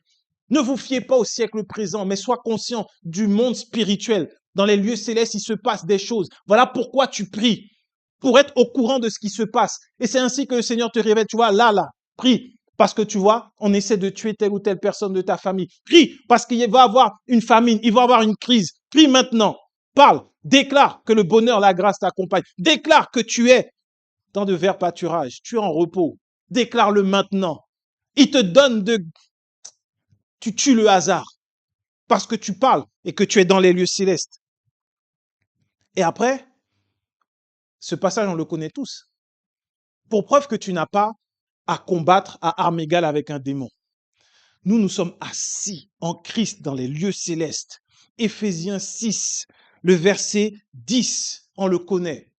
Ne vous fiez pas au siècle présent, mais sois conscient du monde spirituel. Dans les lieux célestes, il se passe des choses. Voilà pourquoi tu pries, pour être au courant de ce qui se passe. Et c'est ainsi que le Seigneur te révèle, tu vois, là, prie. Parce que tu vois, on essaie de tuer telle ou telle personne de ta famille. Prie, parce qu'il va y avoir une famine, il va y avoir une crise. Prie maintenant. Parle, déclare que le bonheur, la grâce t'accompagne. Déclare que tu es dans de verts pâturages, tu es en repos. Déclare-le maintenant. Il te donne tu tues le hasard parce que tu parles et que tu es dans les lieux célestes. Et après, ce passage, on le connaît tous. Pour preuve que tu n'as pas à combattre à armes égales avec un démon. Nous sommes assis en Christ dans les lieux célestes. Éphésiens 6, le verset 10, on le connaît.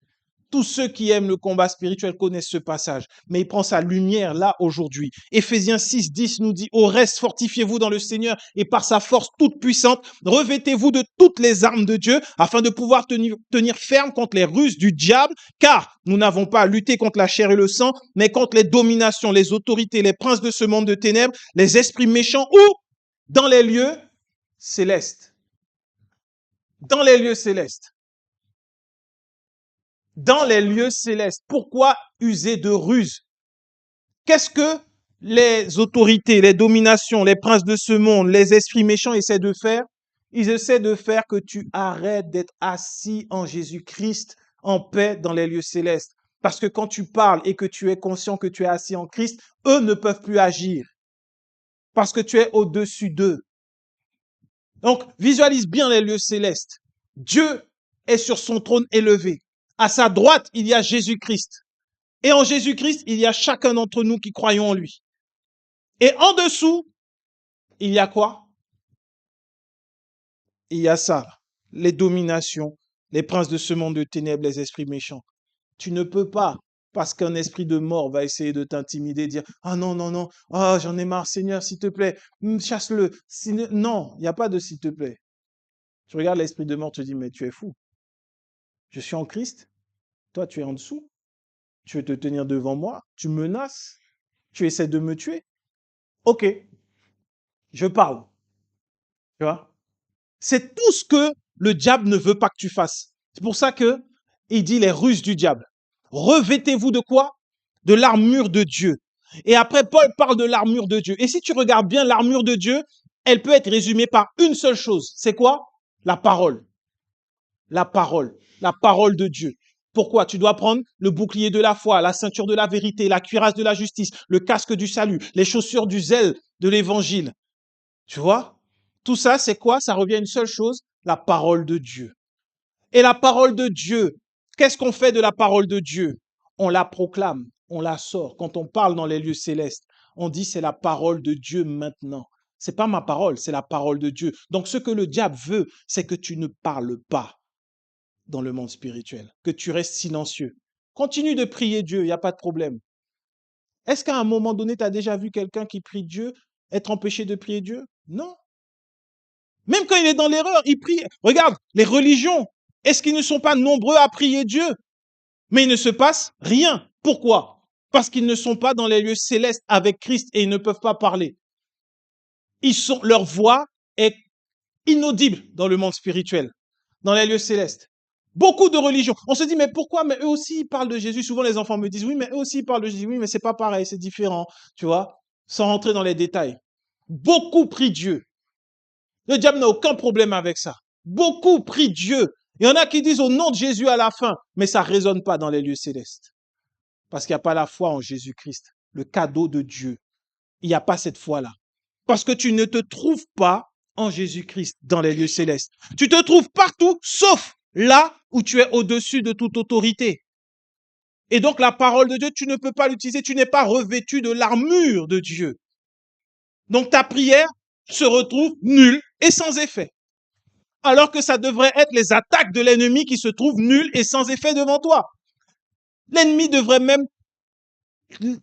Tous ceux qui aiment le combat spirituel connaissent ce passage, mais il prend sa lumière là aujourd'hui. Éphésiens 6, 10 nous dit, au reste, fortifiez-vous dans le Seigneur et par sa force toute puissante, revêtez-vous de toutes les armes de Dieu afin de pouvoir tenir ferme contre les ruses du diable, car nous n'avons pas à lutter contre la chair et le sang, mais contre les dominations, les autorités, les princes de ce monde de ténèbres, les esprits méchants ou dans les lieux célestes. Dans les lieux célestes. Dans les lieux célestes. Pourquoi user de ruse? Qu'est-ce que les autorités, les dominations, les princes de ce monde, les esprits méchants essaient de faire? Ils essaient de faire que tu arrêtes d'être assis en Jésus-Christ en paix dans les lieux célestes. Parce que quand tu parles et que tu es conscient que tu es assis en Christ, eux ne peuvent plus agir. Parce que tu es au-dessus d'eux. Donc, visualise bien les lieux célestes. Dieu est sur son trône élevé. À sa droite, il y a Jésus-Christ. Et en Jésus-Christ, il y a chacun d'entre nous qui croyons en lui. Et en dessous, il y a quoi? Il y a ça, les dominations, les princes de ce monde de ténèbres, les esprits méchants. Tu ne peux pas, parce qu'un esprit de mort va essayer de t'intimider, dire « Ah non, non, non, ah j'en ai marre, Seigneur, s'il te plaît, chasse-le. » Non, il n'y a pas de « s'il te plaît ». Tu regardes l'esprit de mort, tu te dis « Mais tu es fou. Je suis en Christ, toi tu es en dessous. Tu veux te tenir devant moi, tu menaces, tu essaies de me tuer. Ok, je parle. Tu vois? C'est tout ce que le diable ne veut pas que tu fasses. C'est pour ça que il dit les ruses du diable. Revêtez-vous de quoi? De l'armure de Dieu. Et après, Paul parle de l'armure de Dieu. Et si tu regardes bien l'armure de Dieu, elle peut être résumée par une seule chose. C'est quoi? La parole. La parole. La parole de Dieu. Pourquoi? Tu dois prendre le bouclier de la foi, la ceinture de la vérité, la cuirasse de la justice, le casque du salut, les chaussures du zèle de l'évangile. Tu vois? Tout ça, c'est quoi? Ça revient à une seule chose, la parole de Dieu. Et la parole de Dieu, qu'est-ce qu'on fait de la parole de Dieu? On la proclame, on la sort. Quand on parle dans les lieux célestes, on dit c'est la parole de Dieu maintenant. C'est pas ma parole, c'est la parole de Dieu. Donc ce que le diable veut, c'est que tu ne parles pas dans le monde spirituel, que tu restes silencieux. Continue de prier Dieu, il n'y a pas de problème. Est-ce qu'à un moment donné, tu as déjà vu quelqu'un qui prie Dieu être empêché de prier Dieu? Non. Même quand il est dans l'erreur, il prie. Regarde, les religions, est-ce qu'ils ne sont pas nombreux à prier Dieu? Mais il ne se passe rien. Pourquoi? Parce qu'ils ne sont pas dans les lieux célestes avec Christ et ils ne peuvent pas parler. Leur voix est inaudible dans le monde spirituel, dans les lieux célestes. Beaucoup de religions. On se dit, mais pourquoi? Mais eux aussi, ils parlent de Jésus. Souvent, les enfants me disent, oui, mais eux aussi, ils parlent de Jésus. Oui, mais c'est pas pareil, c'est différent. Tu vois, sans rentrer dans les détails. Beaucoup prient Dieu. Le diable n'a aucun problème avec ça. Beaucoup prient Dieu. Il y en a qui disent au nom de Jésus à la fin, mais ça résonne pas dans les lieux célestes. Parce qu'il n'y a pas la foi en Jésus-Christ, le cadeau de Dieu. Il n'y a pas cette foi-là. Parce que tu ne te trouves pas en Jésus-Christ dans les lieux célestes. Tu te trouves partout, sauf là où tu es au-dessus de toute autorité. Et donc la parole de Dieu, tu ne peux pas l'utiliser, tu n'es pas revêtu de l'armure de Dieu. Donc ta prière se retrouve nulle et sans effet. Alors que ça devrait être les attaques de l'ennemi qui se trouvent nulles et sans effet devant toi. L'ennemi devrait même,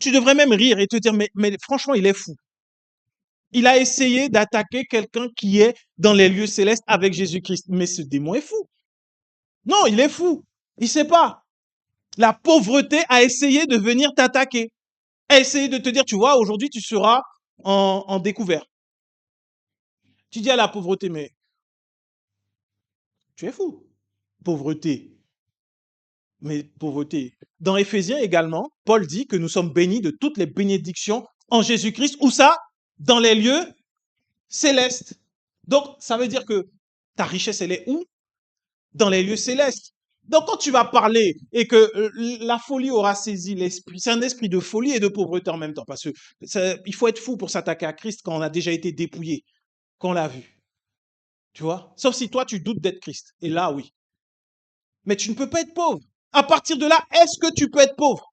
tu devrais même rire et te dire, mais franchement, il est fou. Il a essayé d'attaquer quelqu'un qui est dans les lieux célestes avec Jésus-Christ. Mais ce démon est fou. Non, il est fou. Il sait pas. La pauvreté a essayé de venir t'attaquer. A essayé de te dire, tu vois, aujourd'hui, tu seras en découvert. Tu dis à la pauvreté, mais tu es fou. Pauvreté. Mais pauvreté. Dans Éphésiens également, Paul dit que nous sommes bénis de toutes les bénédictions en Jésus-Christ. Où ça? Dans les lieux célestes. Donc, ça veut dire que ta richesse, elle est où? Dans les lieux célestes. Donc, quand tu vas parler et que la folie aura saisi l'esprit, c'est un esprit de folie et de pauvreté en même temps, parce que il faut être fou pour s'attaquer à Christ quand on a déjà été dépouillé, quand on l'a vu. Tu vois? Sauf si toi, tu doutes d'être Christ. Et là, oui. Mais tu ne peux pas être pauvre. À partir de là, est-ce que tu peux être pauvre?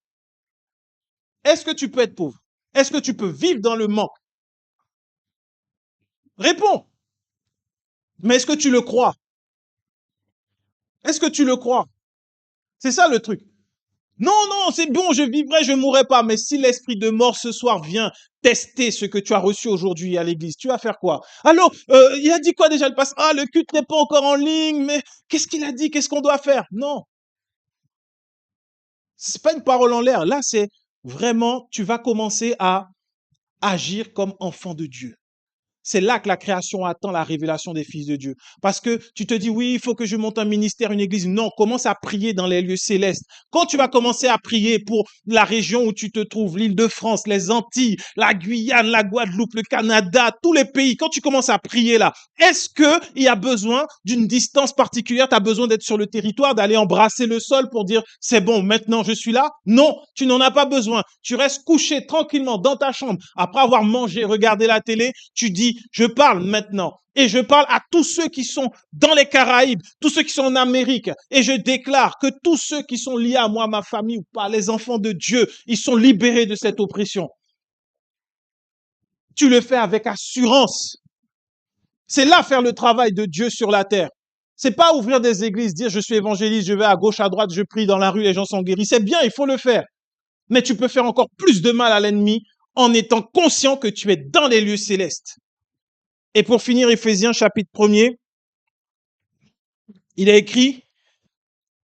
Est-ce que tu peux être pauvre? Est-ce que tu peux vivre dans le manque? Réponds. Mais est-ce que tu le crois? Est-ce que tu le crois? C'est ça le truc. Non, non, c'est bon, je vivrai, je ne mourrai pas. Mais si l'esprit de mort ce soir vient tester ce que tu as reçu aujourd'hui à l'église, tu vas faire quoi? Alors, il a dit quoi déjà le pasteur? Ah, le culte n'est pas encore en ligne, mais qu'est-ce qu'il a dit? Qu'est-ce qu'on doit faire? Non, c'est pas une parole en l'air. Là, c'est vraiment, tu vas commencer à agir comme enfant de Dieu. C'est là que la création attend la révélation des fils de Dieu. Parce que tu te dis, oui, il faut que je monte un ministère, une église. Non, commence à prier dans les lieux célestes. Quand tu vas commencer à prier pour la région où tu te trouves, l'Île-de-France, les Antilles, la Guyane, la Guadeloupe, le Canada, tous les pays, quand tu commences à prier là, est-ce qu'il y a besoin d'une distance particulière? Tu as besoin d'être sur le territoire, d'aller embrasser le sol pour dire, c'est bon, maintenant je suis là? Non, tu n'en as pas besoin. Tu restes couché tranquillement dans ta chambre après avoir mangé, regardé la télé. Tu dis, je parle maintenant et je parle à tous ceux qui sont dans les Caraïbes, tous ceux qui sont en Amérique et je déclare que tous ceux qui sont liés à moi, ma famille ou pas, les enfants de Dieu, ils sont libérés de cette oppression. Tu le fais avec assurance. C'est là faire le travail de Dieu sur la terre. C'est pas ouvrir des églises, dire je suis évangéliste, je vais à gauche, à droite, je prie dans la rue, les gens sont guéris. C'est bien, il faut le faire. Mais tu peux faire encore plus de mal à l'ennemi en étant conscient que tu es dans les lieux célestes. Et pour finir, Éphésiens chapitre 1er, il a écrit,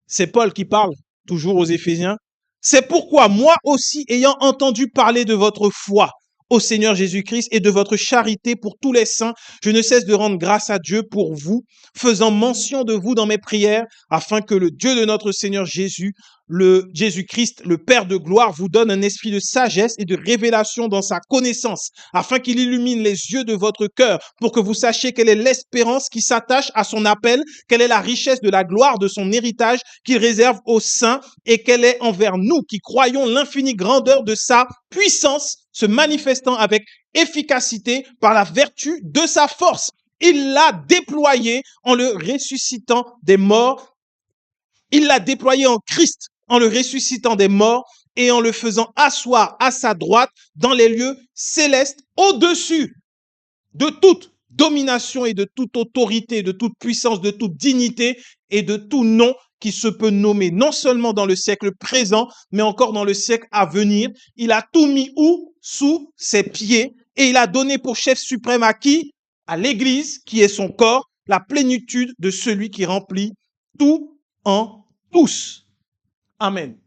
c'est Paul qui parle, toujours aux Éphésiens, c'est pourquoi moi aussi, ayant entendu parler de votre foi au Seigneur Jésus-Christ et de votre charité pour tous les saints, je ne cesse de rendre grâce à Dieu pour vous, faisant mention de vous dans mes prières, afin que le Dieu de notre Seigneur Jésus, le Jésus-Christ, le Père de gloire, vous donne un esprit de sagesse et de révélation dans sa connaissance, afin qu'il illumine les yeux de votre cœur, pour que vous sachiez quelle est l'espérance qui s'attache à son appel, quelle est la richesse de la gloire de son héritage qu'il réserve aux saints, et quelle est envers nous qui croyons l'infinie grandeur de sa puissance, se manifestant avec efficacité par la vertu de sa force. Il l'a déployé en le ressuscitant des morts. Il l'a déployé en Christ en le ressuscitant des morts et en le faisant asseoir à sa droite dans les lieux célestes au-dessus de toute domination et de toute autorité, de toute puissance, de toute dignité et de tout nom qui se peut nommer, non seulement dans le siècle présent, mais encore dans le siècle à venir. Il a tout mis où? Sous ses pieds. Et il a donné pour chef suprême à qui? À l'Église, qui est son corps, la plénitude de celui qui remplit tout en tous. Amen.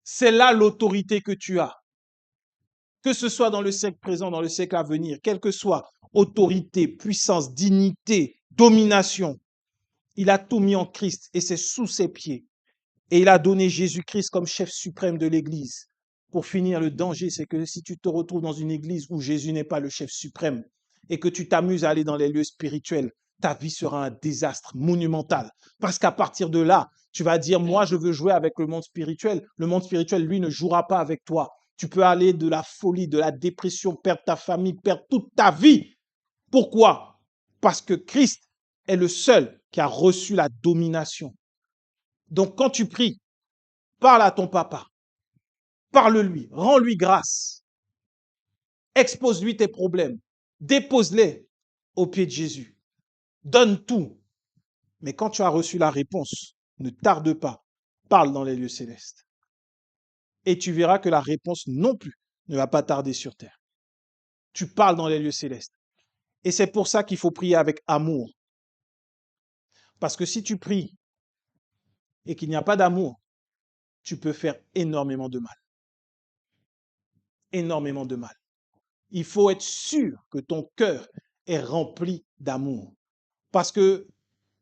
C'est là l'autorité que tu as. Que ce soit dans le siècle présent, dans le siècle à venir, quelle que soit autorité, puissance, dignité, domination, Il a tout mis en Christ et c'est sous ses pieds. Et il a donné Jésus-Christ comme chef suprême de l'Église. Pour finir, le danger, c'est que si tu te retrouves dans une église où Jésus n'est pas le chef suprême et que tu t'amuses à aller dans les lieux spirituels, ta vie sera un désastre monumental. Parce qu'à partir de là, tu vas dire, moi, je veux jouer avec le monde spirituel. Le monde spirituel, lui, ne jouera pas avec toi. Tu peux aller de la folie, de la dépression, perdre ta famille, perdre toute ta vie. Pourquoi? Parce que Christ est le seul qui a reçu la domination. Donc, quand tu pries, parle à ton papa. Parle-lui, rends-lui grâce, expose-lui tes problèmes, dépose-les aux pieds de Jésus, donne tout. Mais quand tu as reçu la réponse, ne tarde pas, parle dans les lieux célestes. Et tu verras que la réponse non plus ne va pas tarder sur terre. Tu parles dans les lieux célestes. Et c'est pour ça qu'il faut prier avec amour. Parce que si tu pries et qu'il n'y a pas d'amour, tu peux faire énormément de mal. Énormément de mal. Il faut être sûr que ton cœur est rempli d'amour. Parce que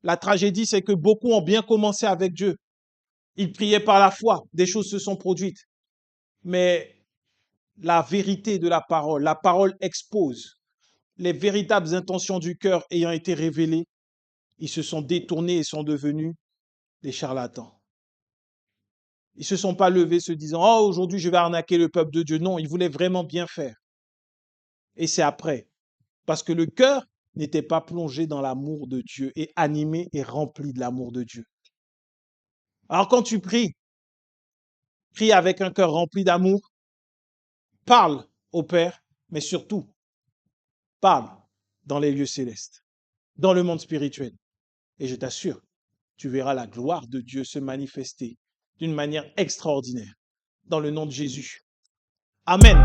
la tragédie, c'est que beaucoup ont bien commencé avec Dieu. Ils priaient par la foi, des choses se sont produites. Mais la vérité de la parole expose les véritables intentions du cœur ayant été révélées. Ils se sont détournés et sont devenus des charlatans. Ils ne se sont pas levés se disant, oh, aujourd'hui je vais arnaquer le peuple de Dieu. Non, ils voulaient vraiment bien faire. Et c'est après. Parce que le cœur n'était pas plongé dans l'amour de Dieu et animé et rempli de l'amour de Dieu. Alors quand tu pries, prie avec un cœur rempli d'amour, parle au Père, mais surtout, parle dans les lieux célestes, dans le monde spirituel. Et je t'assure, tu verras la gloire de Dieu se manifester d'une manière extraordinaire dans le nom de Jésus. Amen.